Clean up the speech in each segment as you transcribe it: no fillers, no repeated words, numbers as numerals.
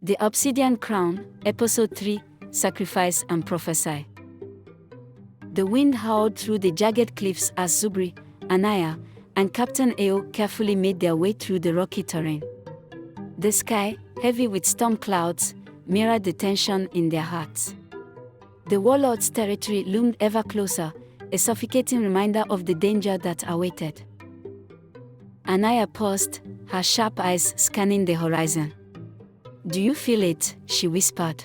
The Obsidian Crown, Episode 3, Sacrifice and Prophesy. The wind howled through the jagged cliffs as Zuberi, Anaya, and Captain Ayo carefully made their way through the rocky terrain. The sky, heavy with storm clouds, mirrored the tension in their hearts. The warlord's territory loomed ever closer, a suffocating reminder of the danger that awaited. Anaya paused, her sharp eyes scanning the horizon. "Do you feel it?" she whispered.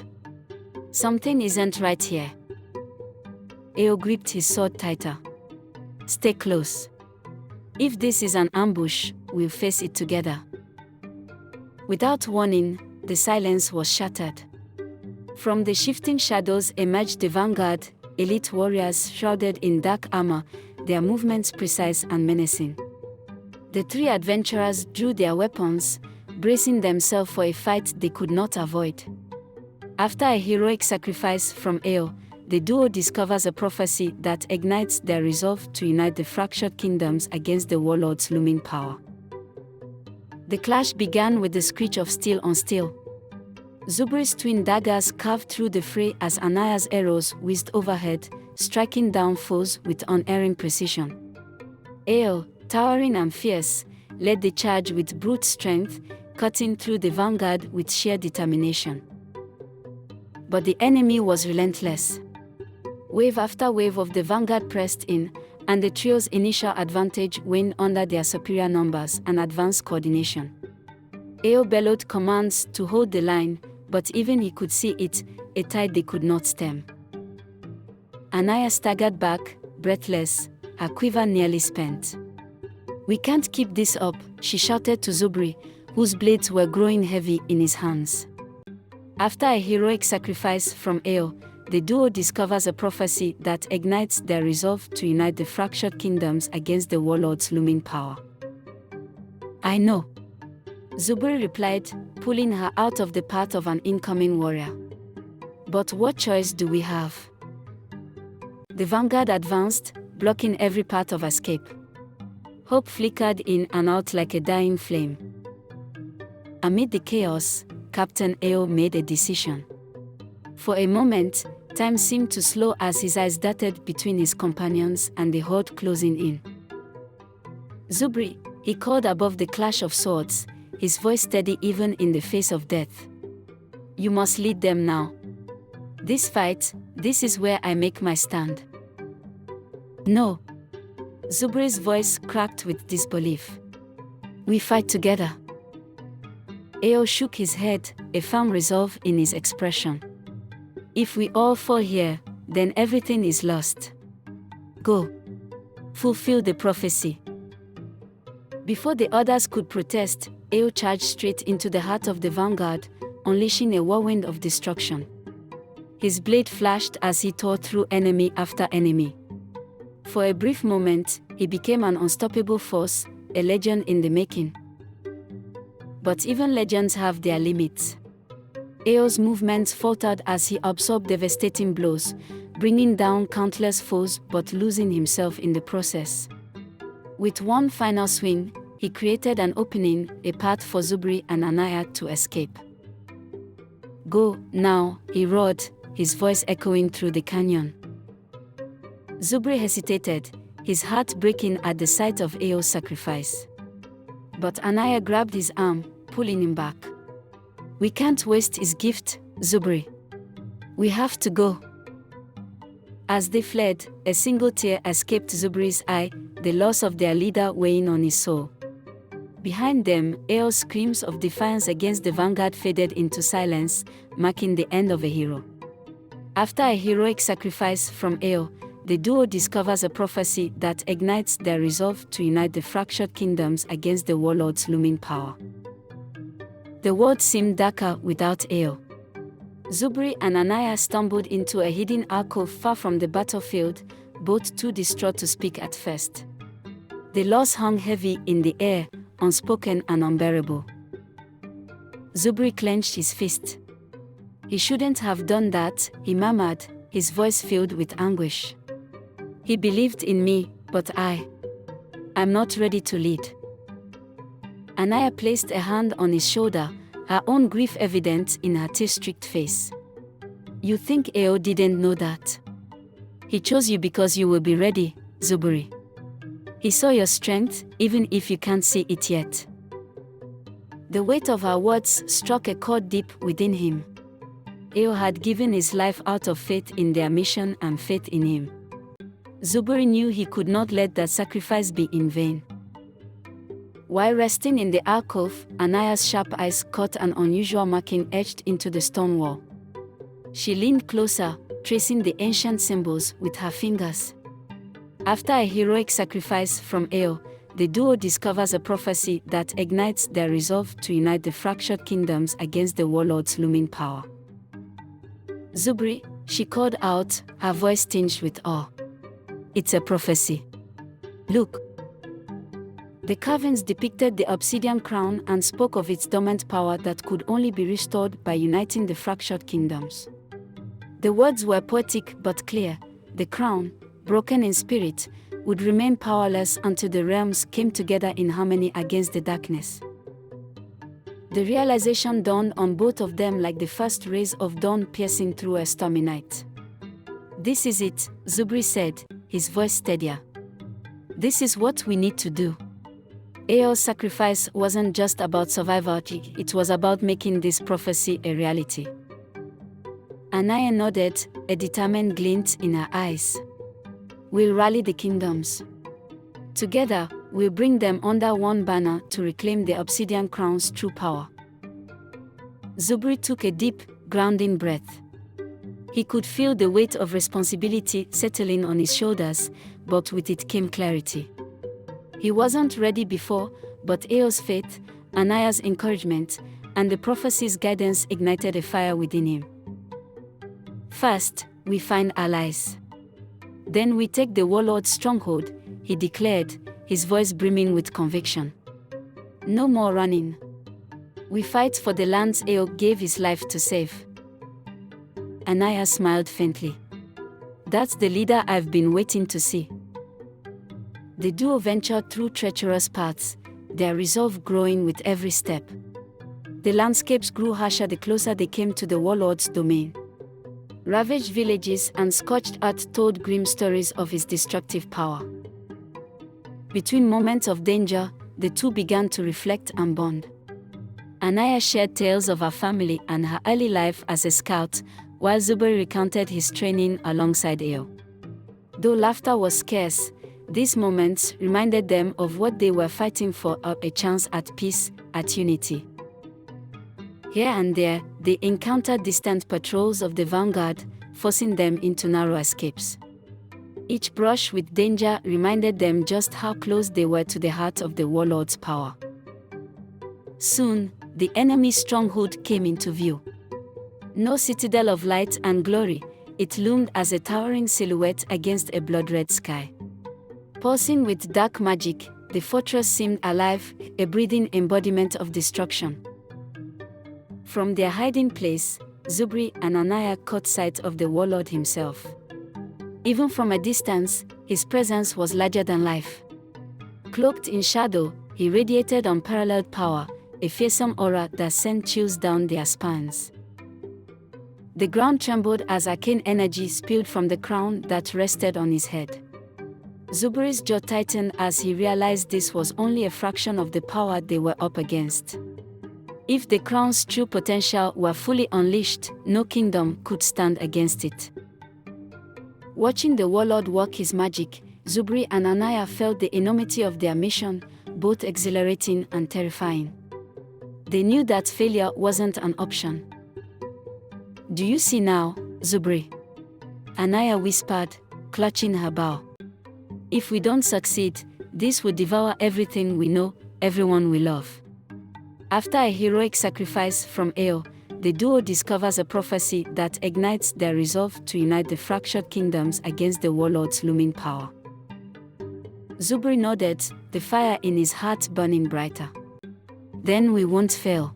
"Something isn't right here." Ayo gripped his sword tighter. "Stay close. If this is an ambush, we'll face it together." Without warning, the silence was shattered. From the shifting shadows emerged the Vanguard, elite warriors shrouded in dark armor, their movements precise and menacing. The three adventurers drew their weapons, bracing themselves for a fight they could not avoid. After a heroic sacrifice from Ayo, the duo discovers a prophecy that ignites their resolve to unite the fractured kingdoms against the warlord's looming power. The clash began with the screech of steel on steel. Zuberi's twin daggers carved through the fray as Anaya's arrows whizzed overhead, striking down foes with unerring precision. Ayo, towering and fierce, led the charge with brute strength, cutting through the Vanguard with sheer determination. But the enemy was relentless. Wave after wave of the Vanguard pressed in, and the trio's initial advantage waned under their superior numbers and advanced coordination. Ayo bellowed commands to hold the line, but even he could see it, a tide they could not stem. Anaya staggered back, breathless, her quiver nearly spent. "We can't keep this up," she shouted to Zuberi, whose blades were growing heavy in his hands. After a heroic sacrifice from Ayo, the duo discovers a prophecy that ignites their resolve to unite the fractured kingdoms against the warlord's looming power. "I know," Zuberi replied, pulling her out of the path of an incoming warrior. "But what choice do we have?" The Vanguard advanced, blocking every path of escape. Hope flickered in and out like a dying flame. Amid the chaos, Captain Ayo made a decision. For a moment, time seemed to slow as his eyes darted between his companions and the horde closing in. "Zuberi," he called above the clash of swords, his voice steady even in the face of death. "You must lead them now. This fight, this is where I make my stand." "No." Zuberi's voice cracked with disbelief. "We fight together." Ayo shook his head, a firm resolve in his expression. "If we all fall here, then everything is lost. Go. Fulfill the prophecy." Before the others could protest, Ayo charged straight into the heart of the Vanguard, unleashing a whirlwind of destruction. His blade flashed as he tore through enemy after enemy. For a brief moment, he became an unstoppable force, a legend in the making. But even legends have their limits. Ayo's movements faltered as he absorbed devastating blows, bringing down countless foes but losing himself in the process. With one final swing, he created an opening, a path for Zuberi and Anaya to escape. "Go, now," he roared, his voice echoing through the canyon. Zuberi hesitated, his heart breaking at the sight of Ayo's sacrifice. But Anaya grabbed his arm, pulling him back. "We can't waste his gift, Zuberi. We have to go." As they fled, a single tear escaped Zuberi's eye, the loss of their leader weighing on his soul. Behind them, Ayo's screams of defiance against the Vanguard faded into silence, marking the end of a hero. After a heroic sacrifice from Ayo, the duo discovers a prophecy that ignites their resolve to unite the fractured kingdoms against the warlord's looming power. The world seemed darker without Ayo. Zuberi and Anaya stumbled into a hidden alcove far from the battlefield, both too distraught to speak at first. The loss hung heavy in the air, unspoken and unbearable. Zuberi clenched his fist. "He shouldn't have done that," he murmured, his voice filled with anguish. "He believed in me, but I'm not ready to lead." Anaya placed a hand on his shoulder, her own grief evident in her tear-streaked face. You think Ayo didn't know that? He chose you because you will be ready, Zuberi. He saw your strength, even if you can't see it yet. The weight of her words struck a chord deep within him. Ayo had given his life out of faith in their mission and faith in him. Zuberi knew he could not let that sacrifice be in vain. While resting in the alcove, Anaya's sharp eyes caught an unusual marking etched into the stone wall. She leaned closer, tracing the ancient symbols with her fingers. After a heroic sacrifice from Ayo, the duo discovers a prophecy that ignites their resolve to unite the fractured kingdoms against the warlord's looming power. Zuberi, she called out, her voice tinged with awe. It's a prophecy. Look. The carvings depicted the Obsidian crown and spoke of its dormant power that could only be restored by uniting the fractured kingdoms. The words were poetic but clear. The crown, broken in spirit, would remain powerless until the realms came together in harmony against the darkness. The realization dawned on both of them like the first rays of dawn piercing through a stormy night. This is it, Zuberi said, his voice steadier. This is what we need to do. Ayo's sacrifice wasn't just about survival, it was about making this prophecy a reality. Anaya nodded, a determined glint in her eyes. We'll rally the kingdoms. Together, we'll bring them under one banner to reclaim the Obsidian crown's true power. Zuberi took a deep, grounding breath. He could feel the weight of responsibility settling on his shoulders, but with it came clarity. He wasn't ready before, but Ayo's faith, Anaya's encouragement, and the prophecy's guidance ignited a fire within him. First, we find allies. Then we take the warlord's stronghold, he declared, his voice brimming with conviction. No more running. We fight for the lands Ayo gave his life to save. Anaya smiled faintly. That's the leader I've been waiting to see. The duo ventured through treacherous paths, their resolve growing with every step. The landscapes grew harsher the closer they came to the warlord's domain. Ravaged villages and scorched earth told grim stories of his destructive power. Between moments of danger, the two began to reflect and bond. Anaya shared tales of her family and her early life as a scout, while Zuberi recounted his training alongside Ayo. Though laughter was scarce, these moments reminded them of what they were fighting for, a chance at peace, at unity. Here and there, they encountered distant patrols of the Vanguard, forcing them into narrow escapes. Each brush with danger reminded them just how close they were to the heart of the warlord's power. Soon, the enemy's stronghold came into view. No citadel of light and glory, it loomed as a towering silhouette against a blood-red sky. Pulsing with dark magic, the fortress seemed alive, a breathing embodiment of destruction. From their hiding place, Zuberi and Anaya caught sight of the warlord himself. Even from a distance, his presence was larger than life. Cloaked in shadow, he radiated unparalleled power, a fearsome aura that sent chills down their spines. The ground trembled as arcane energy spilled from the crown that rested on his head. Zuberi's jaw tightened as he realized this was only a fraction of the power they were up against. If the crown's true potential were fully unleashed, no kingdom could stand against it. Watching the warlord work his magic, Zuberi and Anaya felt the enormity of their mission, both exhilarating and terrifying. They knew that failure wasn't an option. Do you see now, Zuberi? Anaya whispered, clutching her bow. If we don't succeed, this will devour everything we know, everyone we love. After a heroic sacrifice from Ayo, the duo discovers a prophecy that ignites their resolve to unite the fractured kingdoms against the warlord's looming power. Zuberi nodded, the fire in his heart burning brighter. Then we won't fail.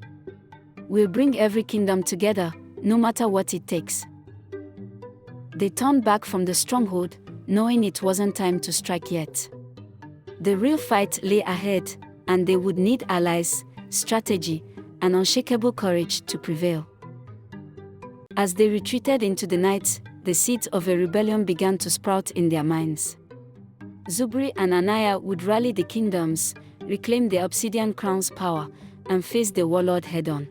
We'll bring every kingdom together, no matter what it takes. They turned back from the stronghold, knowing it wasn't time to strike yet. The real fight lay ahead, and they would need allies, strategy, and unshakable courage to prevail. As they retreated into the night, the seeds of a rebellion began to sprout in their minds. Zuberi and Anaya would rally the kingdoms, reclaim the Obsidian crown's power, and face the warlord head-on.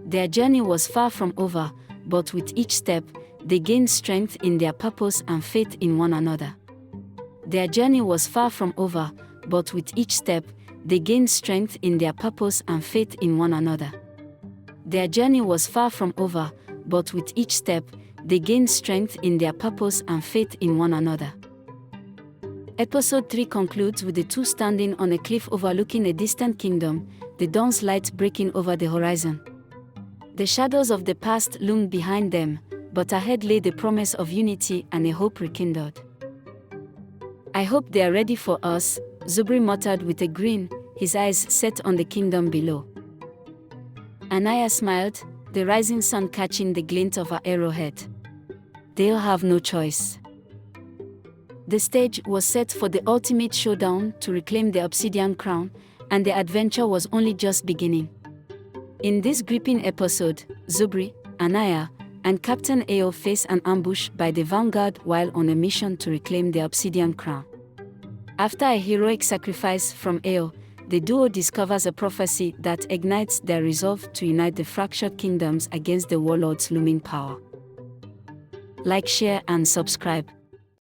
Their journey was far from over, but with each step, they gained strength in their purpose and faith in one another. Their journey was far from over, but with each step, they gained strength in their purpose and faith in one another. Their journey was far from over, but with each step, they gained strength in their purpose and faith in one another. Episode 3 concludes with the two standing on a cliff overlooking a distant kingdom, the dawn's light breaking over the horizon. The shadows of the past loomed behind them, but ahead lay the promise of unity and a hope rekindled. "I hope they are ready for us," Zuberi muttered with a grin, his eyes set on the kingdom below. Anaya smiled, the rising sun catching the glint of her arrowhead. "They'll have no choice." The stage was set for the ultimate showdown to reclaim the Obsidian crown, and the adventure was only just beginning. In this gripping episode, Zuberi, Anaya, and Captain Ayo face an ambush by the Vanguard while on a mission to reclaim the Obsidian crown. After a heroic sacrifice from Ayo, the duo discovers a prophecy that ignites their resolve to unite the fractured kingdoms against the warlord's looming power. Like, share, and subscribe.